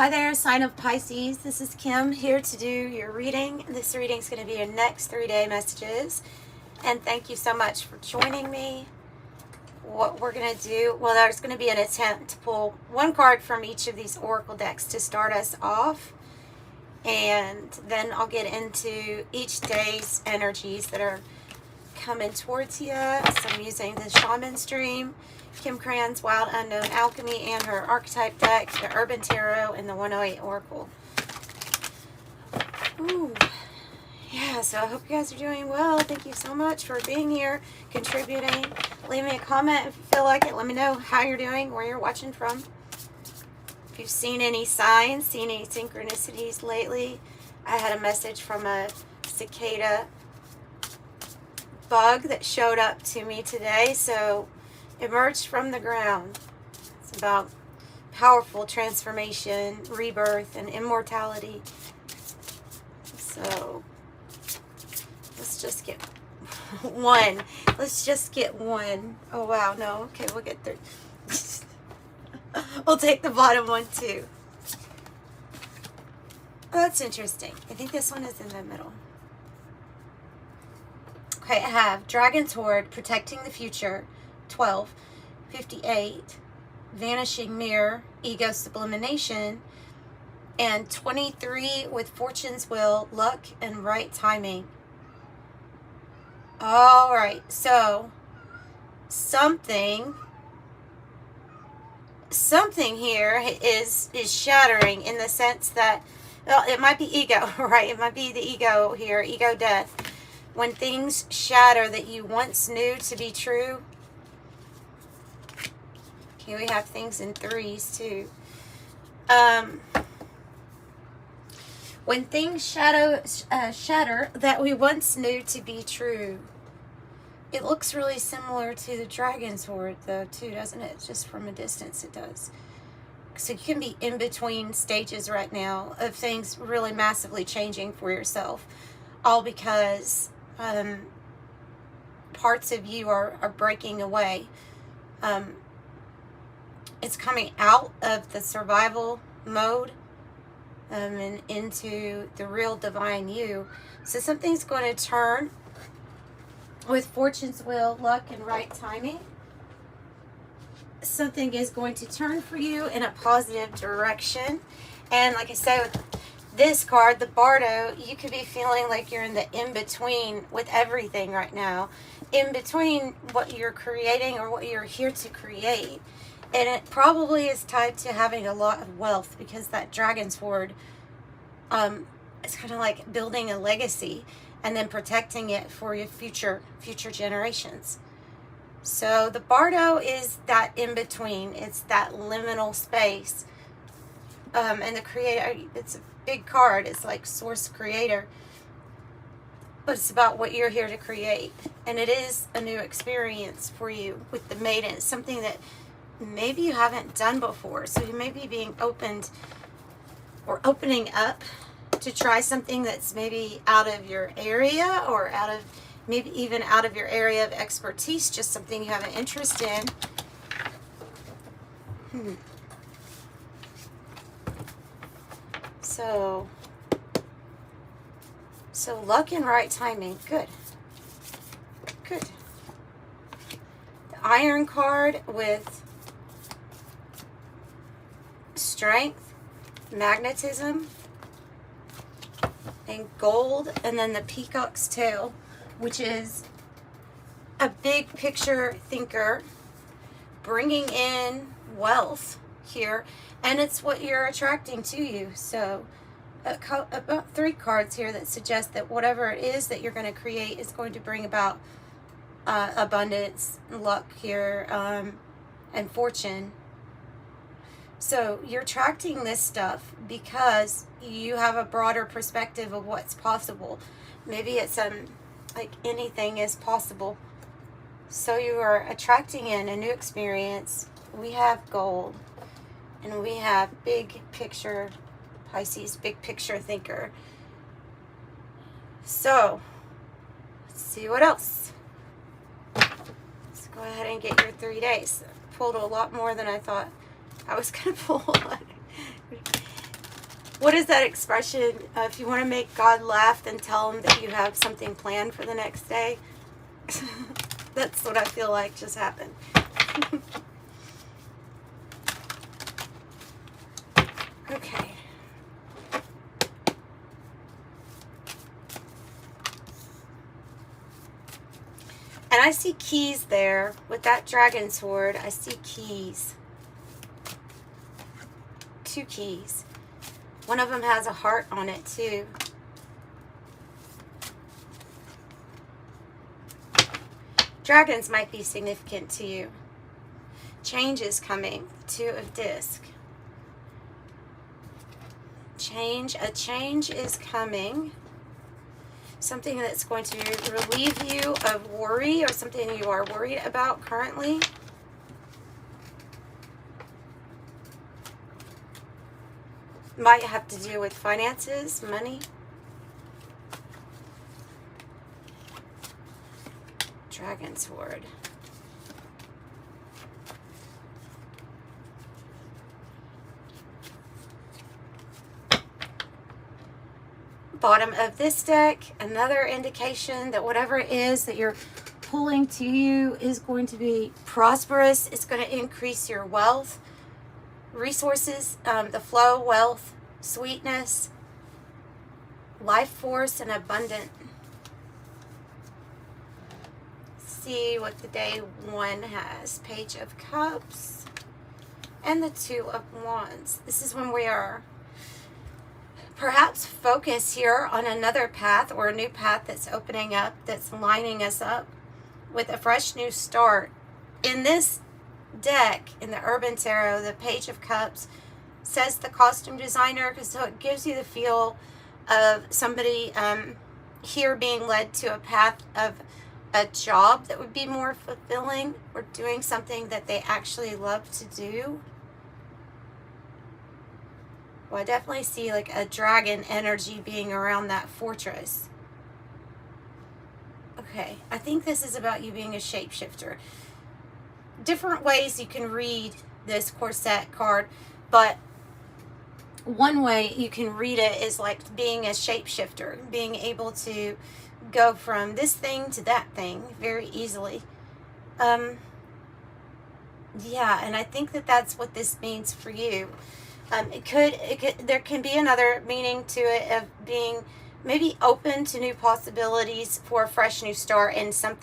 Hi there, sign of Pisces. This is Kim here to do your reading. This reading is going to be your next 3-day messages. And thank you so much for joining me. What we're going to do, well, there's going to be an attempt to pull one card from each of these oracle decks to start us off. And then I'll get into each day's energies that are coming towards you. So I'm using the Shaman Stream, Krans Wild Unknown Alchemy, and her archetype deck, the Urban Tarot, and the 108 Oracle. Ooh. Yeah, so I hope you guys are doing well. Thank you so much for being here, contributing. Leave me a comment if you feel like it. Let me know how you're doing, where you're watching from. If you've seen any signs, seen any synchronicities lately. I had a message from a cicada bug that showed up to me today, so emerged from the ground. It's about powerful transformation, rebirth, and immortality. So let's just get one. Let's just get one. Oh wow, no, okay, we'll get through. We'll take the bottom one too. Oh, that's interesting. I think this one is in the middle. Okay, I have Dragon's Horde, Protecting the Future, 12, 58, Vanishing Mirror, Ego Sublimation, and 23 with Fortune's Will, Luck, and Right Timing. All right, so something here is shattering in the sense that, well, it might be ego, right? It might be the ego here, ego death. When things shatter that you once knew to be true. Okay, we have things in threes too. When things shatter that we once knew to be true. It looks really similar to the Dragon's Horde though too, doesn't it? Just from a distance it does. So you can be in between stages right now of things really massively changing for yourself. All because parts of you are breaking away. It's coming out of the survival mode and into the real divine you. So something's going to turn with Fortune's Will, Luck, and Right Timing. Something is going to turn for you in a positive direction. And like I said, with this card, the Bardo, you could be feeling like you're in the in-between with everything right now. In between what you're creating or what you're here to create. And it probably is tied to having a lot of wealth, because that Dragon's Horde is kind of like building a legacy and then protecting it for your future generations. So the Bardo is that in-between. It's that liminal space. And the creator, it's a big card. It's like source creator. But it's about what you're here to create. And it is a new experience for you with the Maiden. It's something that maybe you haven't done before. So you may be being opened or opening up to try something that's maybe out of your area, or out of maybe even out of your area of expertise, just something you have an interest in. So luck and right timing. Good. Good. The Iron card with strength, magnetism, and gold, and then the Peacock's Tail, which is a big picture thinker, bringing in wealth here, and it's what you're attracting to you. So about 3 cards here that suggest that whatever it is that you're going to create is going to bring about abundance, luck here, and fortune. So you're attracting this stuff because you have a broader perspective of what's possible. Maybe it's like anything is possible. So you are attracting in a new experience. We have gold, and we have big picture Pisces, big picture thinker. So let's see what else. Let's go ahead and get your 3 days. Pulled a lot more than I thought I was going to pull. What is that expression? If you want to make God laugh, then tell him that you have something planned for the next day. That's what I feel like just happened. Okay. And I see keys there. With that dragon sword, I see keys. 2 keys. One of them has a heart on it too. Dragons might be significant to you. Change is coming. 2 of disc. A change is coming. Something that's going to relieve you of worry, or something you are worried about currently. Might have to do with finances, money. Dragon sword. Bottom of this deck, another indication that whatever it is that you're pulling to you is going to be prosperous. It's going to increase your wealth, resources, the flow, wealth, sweetness, life force, and abundant. See what the day 1 has. Page of Cups and the 2 of Wands. This is when we are perhaps focus here on another path, or a new path that's opening up, that's lining us up with a fresh new start. In this deck, in the Urban Tarot, the Page of Cups says the costume designer, because so it gives you the feel of somebody here being led to a path of a job that would be more fulfilling, or doing something that they actually love to do. Well, I definitely see like a dragon energy being around that fortress. Okay, I think this is about you being a shapeshifter. Different ways you can read this corset card, but one way you can read it is like being a shapeshifter, being able to go from this thing to that thing very easily. Yeah, and I think that that's what this means for you. It could, there can be another meaning to it of being maybe open to new possibilities for a fresh new start in some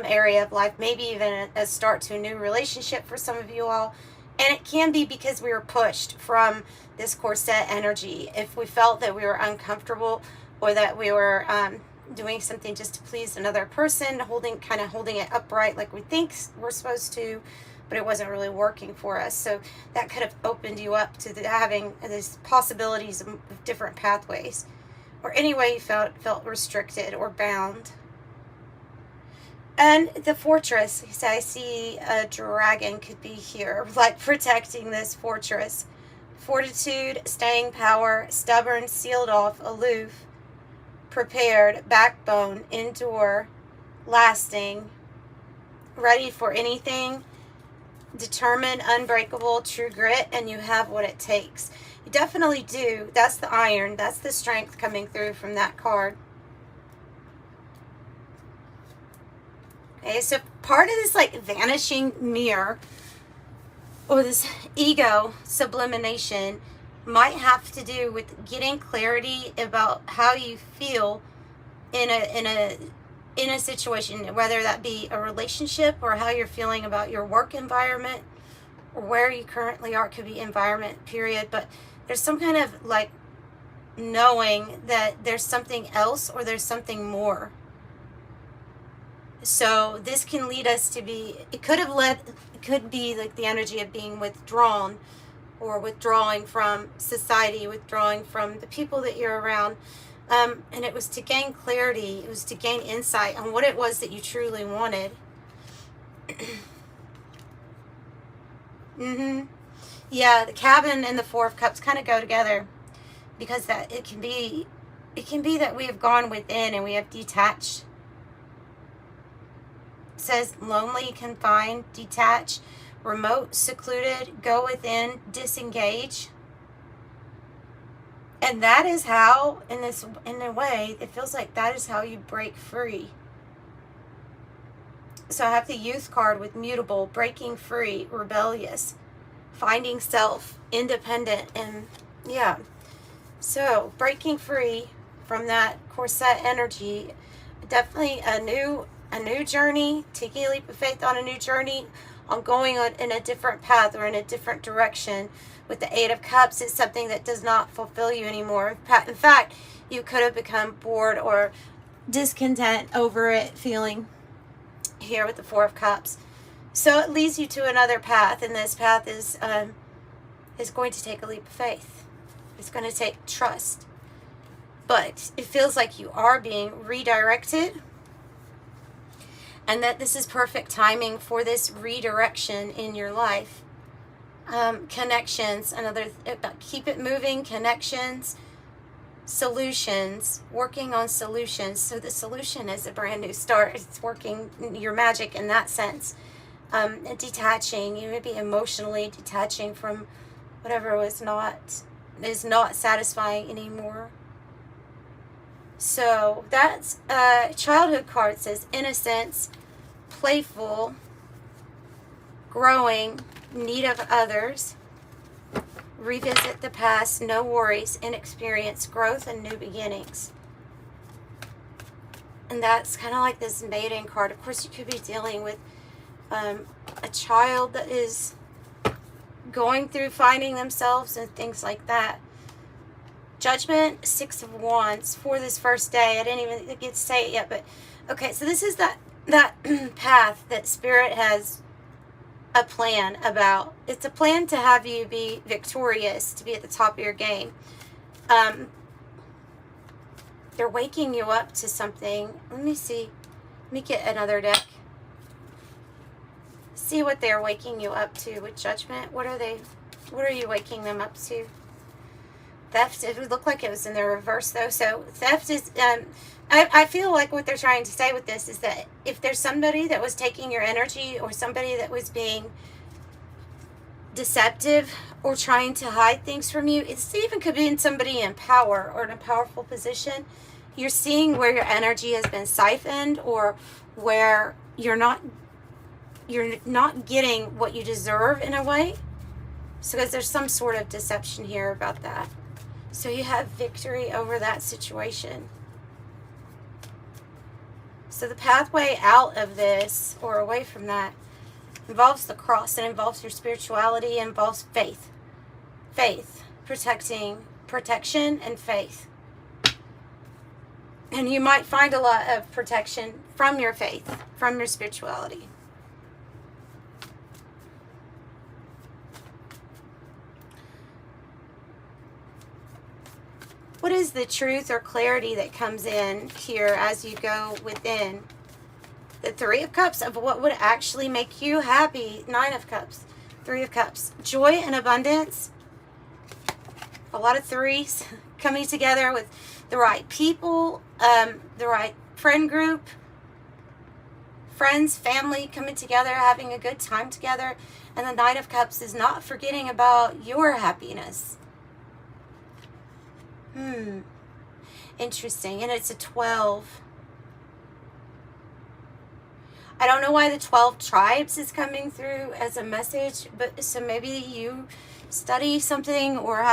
area of life, maybe even a start to a new relationship for some of you all. And it can be because we were pushed from this corset energy. If we felt that we were uncomfortable, or that we were doing something just to please another person, kind of holding it upright like we think we're supposed to, but it wasn't really working for us. So that could have opened you up to having these possibilities of different pathways, or any way you felt restricted or bound. And the fortress, so I see a dragon could be here, like protecting this fortress. Fortitude, staying power, stubborn, sealed off, aloof, prepared, backbone, endure, lasting, ready for anything, determined, unbreakable, true grit, and you have what it takes. You definitely do. That's the iron. That's the strength coming through from that card. Okay, so part of this like vanishing mirror, or this ego sublimation, might have to do with getting clarity about how you feel in a situation, whether that be a relationship, or how you're feeling about your work environment, or where you currently are. It could be environment, period. But there's some kind of like knowing that there's something else, or there's something more. So this can lead us to be, it could be like the energy of being withdrawn, or withdrawing from society, withdrawing from the people that you're around. And it was to gain clarity. It was to gain insight on what it was that you truly wanted. Yeah, the cabin and the 4 of Cups kind of go together, because that it can be that we have gone within and we have detached. It says lonely, confined, detached, remote, secluded, go within, disengage. And that is how, in a way, it feels like that is how you break free. So I have the Youth card with mutable, breaking free, rebellious, finding self, independent, and yeah. So breaking free from that corset energy, definitely a new journey, taking a leap of faith on a new journey, on going on in a different path or in a different direction. With the Eight of Cups, it's something that does not fulfill you anymore. In fact, you could have become bored or discontent over it, feeling here with the Four of Cups. So it leads you to another path, and this path is going to take a leap of faith. It's going to take trust. But it feels like you are being redirected, and that this is perfect timing for this redirection in your life. Connections, keep it moving, connections, solutions, working on solutions. So the solution is a brand new start. It's working your magic in that sense. Detaching, you may be emotionally detaching from whatever is not satisfying anymore. So that's childhood card. Says innocence, playful, growing, need of others, revisit the past, no worries, inexperience, growth, and new beginnings. And that's kind of like this maiden card. Of course, you could be dealing with a child that is going through finding themselves and things like that. Judgment, Six of Wands for this first day. I didn't even get to say it yet, but okay, so this is that path that Spirit has a plan about. It's a plan to have you be victorious, to be at the top of your game. They're waking you up to something. Let me see. Let me get another deck. See what they're waking you up to with Judgment. What are you waking them up to? Theft, it would look like it was in the reverse though. So theft is, I feel like what they're trying to say with this is that if there's somebody that was taking your energy, or somebody that was being deceptive or trying to hide things from you, it even could be in somebody in power or in a powerful position. You're seeing where your energy has been siphoned, or where you're not getting what you deserve in a way. So because there's some sort of deception here about that. So you have victory over that situation. So the pathway out of this, or away from that, involves the cross. It involves your spirituality. It involves faith. Faith. Protection and faith. And you might find a lot of protection from your faith, from your spirituality. What is the truth or clarity that comes in here as you go within? The Three of Cups of what would actually make you happy. Nine of Cups. Three of Cups. Joy and abundance. A lot of threes coming together with the right people, the right friend group, friends, family coming together, having a good time together. And the Nine of Cups is not forgetting about your happiness. Interesting. And it's a 12. I don't know why the 12 tribes is coming through as a message, but so maybe you study something, or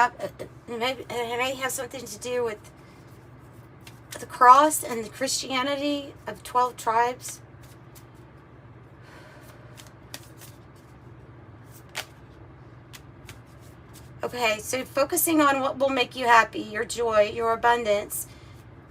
maybe it may have something to do with the cross and the Christianity of 12 tribes. Okay, so focusing on what will make you happy, your joy, your abundance.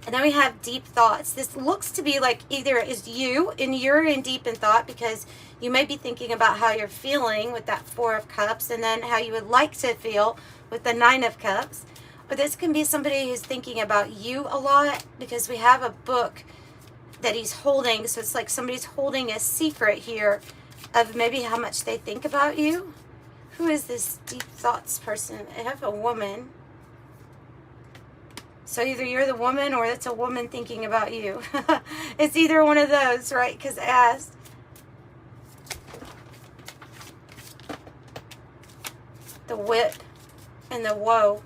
And then we have deep thoughts. This looks to be like either it is you, and you're in deep in thought because you may be thinking about how you're feeling with that Four of Cups, and then how you would like to feel with the Nine of Cups. Or this can be somebody who's thinking about you a lot, because we have a book that he's holding. So it's like somebody's holding a secret here of maybe how much they think about you. Who is this deep thoughts person? I have a woman. So either you're the woman, or it's a woman thinking about you. It's either one of those, right? Because I asked. The whip and the woe.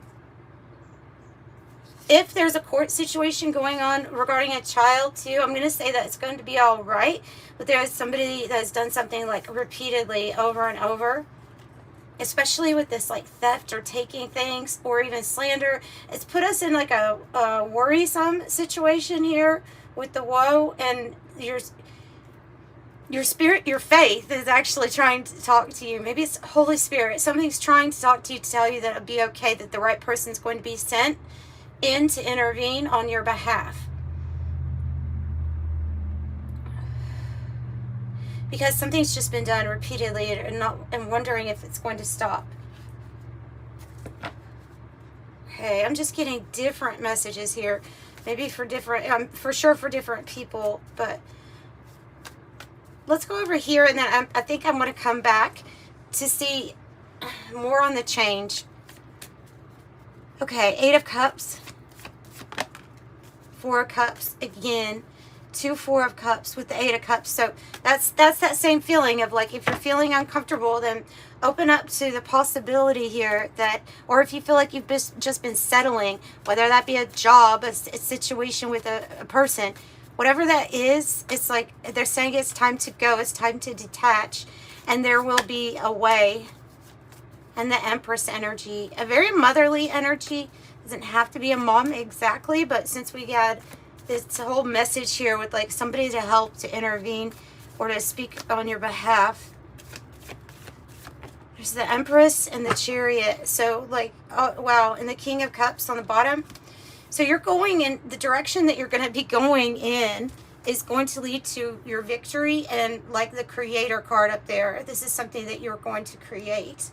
if there's a court situation going on regarding a child too, I'm going to say that it's going to be all right. But there is somebody that has done something like repeatedly over and over, especially with this like theft or taking things or even slander. It's put us in like a worrisome situation here with the woe, and your spirit, your faith is actually trying to talk to you. Maybe it's Holy Spirit. Something's trying to talk to you to tell you that it'll be okay, that the right person's going to be sent in to intervene on your behalf. Because something's just been done repeatedly and wondering if it's going to stop. Okay, I'm just getting different messages here. Maybe for different, for sure for different people, but let's go over here, and then I think I'm going to come back to see more on the change. Okay, 8 of Cups, 4 of Cups again, 2 4 of Cups with the 8 of Cups. So that's that same feeling of like, if you're feeling uncomfortable, then open up to the possibility here that, or if you feel like you've just been settling, whether that be a job, a situation with a person, whatever that is, it's like they're saying it's time to go, it's time to detach, and there will be a way. And the Empress energy, a very motherly energy. Doesn't have to be a mom exactly, but since we got this whole message here with like somebody to help, to intervene, or to speak on your behalf. There's the Empress and the Chariot. So like, oh wow, and the King of Cups on the bottom. So you're going in the direction that you're going to be going in is going to lead to your victory, and like the Creator card up there, this is something that you're going to create.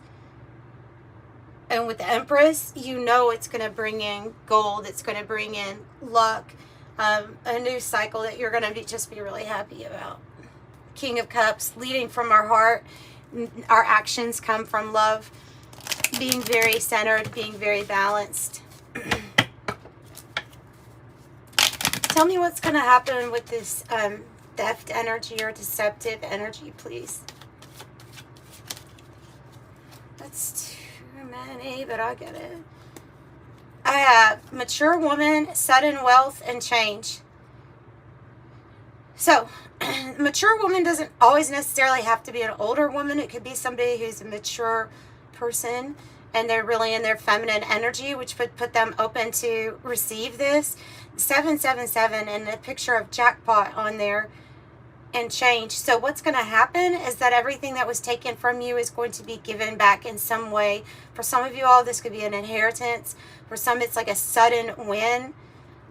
And with the Empress, you know it's going to bring in gold. It's going to bring in luck, a new cycle that you're going to just be really happy about. King of Cups, leading from our heart. Our actions come from love. Being very centered, being very balanced. Tell me what's going to happen with this theft energy or deceptive energy, please. That's too many, but I get it. I have mature woman, sudden wealth, and change. So, mature woman doesn't always necessarily have to be an older woman. It could be somebody who's a mature person, and they're really in their feminine energy, which would put them open to receive this. 777 and a picture of jackpot on there, and change. So what's going to happen is that everything that was taken from you is going to be given back in some way. For some of you all, this could be an inheritance. For some, it's like a sudden win,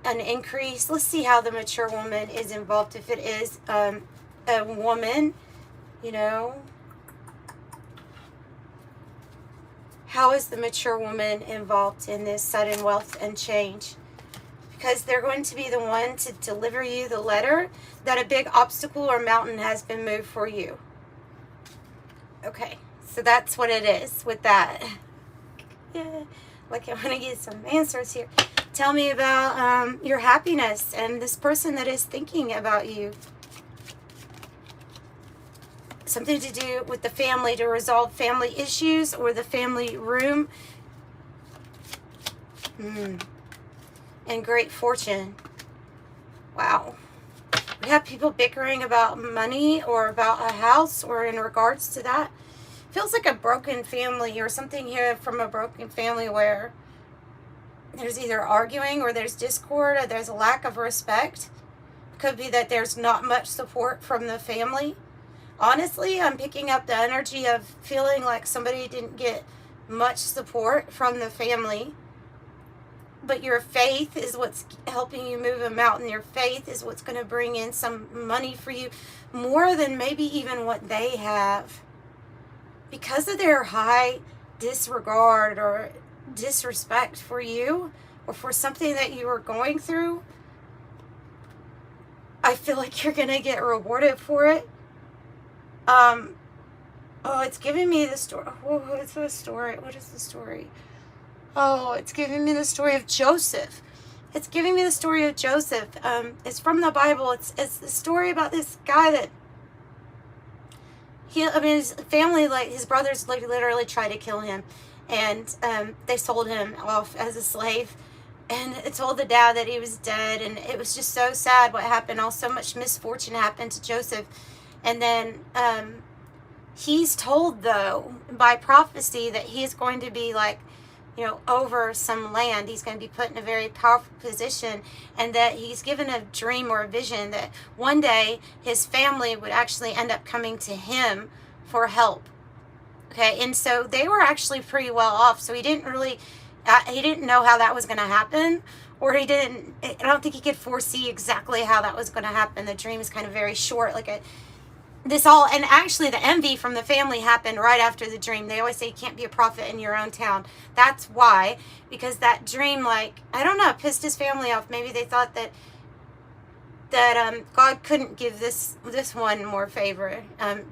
an increase. Let's see how the mature woman is involved. If it is a woman, you know, how is the mature woman involved in this sudden wealth and change? Because they're going to be the one to deliver you the letter that a big obstacle or mountain has been moved for you. Okay, so that's what it is with that. Yeah, like I want to get some answers here. Tell me about your happiness and this person that is thinking about you. Something to do with the family, to resolve family issues or the family room. And great fortune. Wow. We have people bickering about money or about a house or in regards to that. Feels like a broken family or something here from a broken family where there's either arguing or there's discord or there's a lack of respect. Could be that there's not much support from the family. Honestly, I'm picking up the energy of feeling like somebody didn't get much support from the family. But your faith is what's helping you move a mountain. Your faith is what's going to bring in some money for you, more than maybe even what they have. Because of their high disregard or disrespect for you or for something that you are going through, I feel like you're going to get rewarded for it. Oh, it's giving me the story. What's the story? What is the story? Oh, it's giving me the story of Joseph. It's giving me the story of Joseph. It's from the Bible. It's the story about this guy that his family, like his brothers, like literally tried to kill him, and they sold him off as a slave. and it told the dad that he was dead, and it was just so sad what happened. So much misfortune happened to Joseph. And then he's told, though, by prophecy, that he's going to be like, you know, over some land. He's going to be put in a very powerful position, and that he's given a dream or a vision that one day his family would actually end up coming to him for help. Okay, and so they were actually pretty well off, so he didn't know how that was going to happen, or I don't think he could foresee exactly how that was going to happen. The dream is kind of very short, and actually the envy from the family happened right after the dream. They always say you can't be a prophet in your own town. That's why, because that dream, I don't know, pissed his family off. Maybe they thought that God couldn't give this one more favor,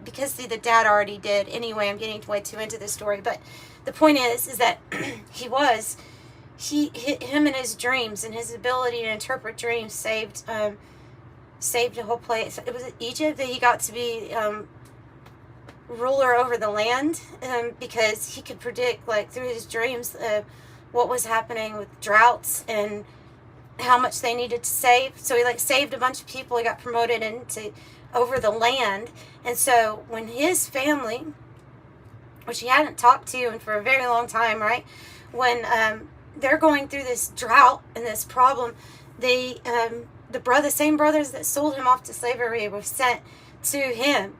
because the dad already did. Anyway, I'm getting way too into this story, but the point is that him and his dreams and his ability to interpret dreams saved a whole place. It was Egypt that he got to be ruler over the land, because he could predict, through his dreams, what was happening with droughts and how much they needed to save. So he saved a bunch of people. He got promoted over the land. And so when his family, which he hadn't talked to for a very long time, right, when they're going through this drought and this problem, the same brothers that sold him off to slavery were sent to him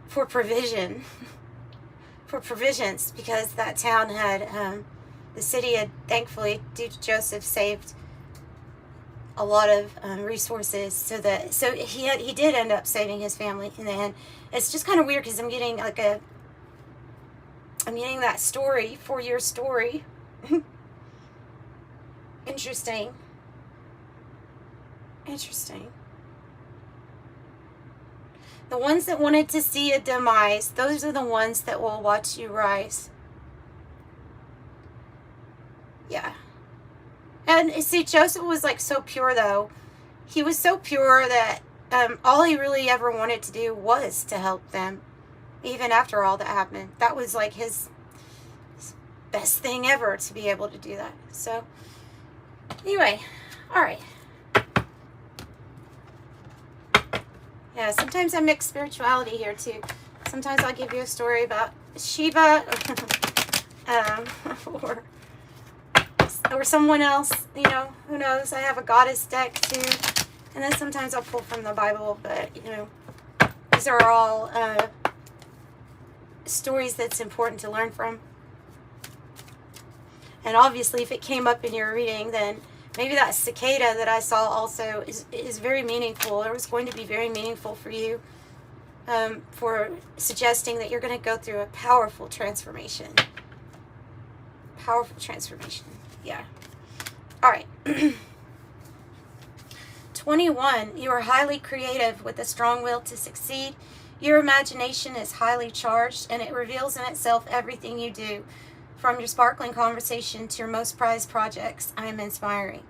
for provisions, because that town had, the city had, thankfully, due to Joseph, saved a lot of resources, so he did end up saving his family in the end. It's just kind of weird, because I'm getting that story, 4-year story. Interesting. The ones that wanted to see a demise, those are the ones that will watch you rise. Yeah. And see, Joseph was so pure, though. He was so pure that all he really ever wanted to do was to help them, even after all that happened. That was his best thing ever, to be able to do that. So, anyway, all right. Yeah, sometimes I mix spirituality here, too. Sometimes I'll give you a story about Shiva, or someone else, who knows. I have a goddess deck, too. And then sometimes I'll pull from the Bible, but, these are all stories that's important to learn from. And obviously, if it came up in your reading, then maybe that cicada that I saw also is very meaningful, or was going to be very meaningful for you, for suggesting that you're going to go through a powerful transformation. Yeah. All right. 21. You are highly creative with a strong will to succeed. Your imagination is highly charged, and it reveals in itself everything you do. From your sparkling conversation to your most prized projects, I am inspiring.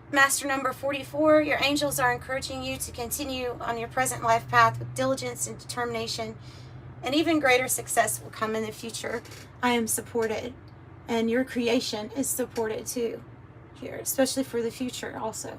Master number 44. Your angels are encouraging you to continue on your present life path with diligence and determination, and even greater success will come in the future. I am supported. And your creation is supported too here, especially for the future also.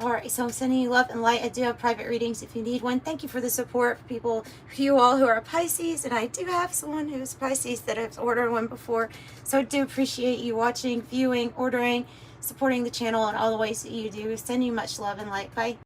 All right, so I'm sending you love and light. I do have private readings if you need one. Thank you for the support for people, you all who are Pisces. And I do have someone who's Pisces that has ordered one before. So I do appreciate you watching, viewing, ordering, supporting the channel in all the ways that you do. Send you much love and light. Bye.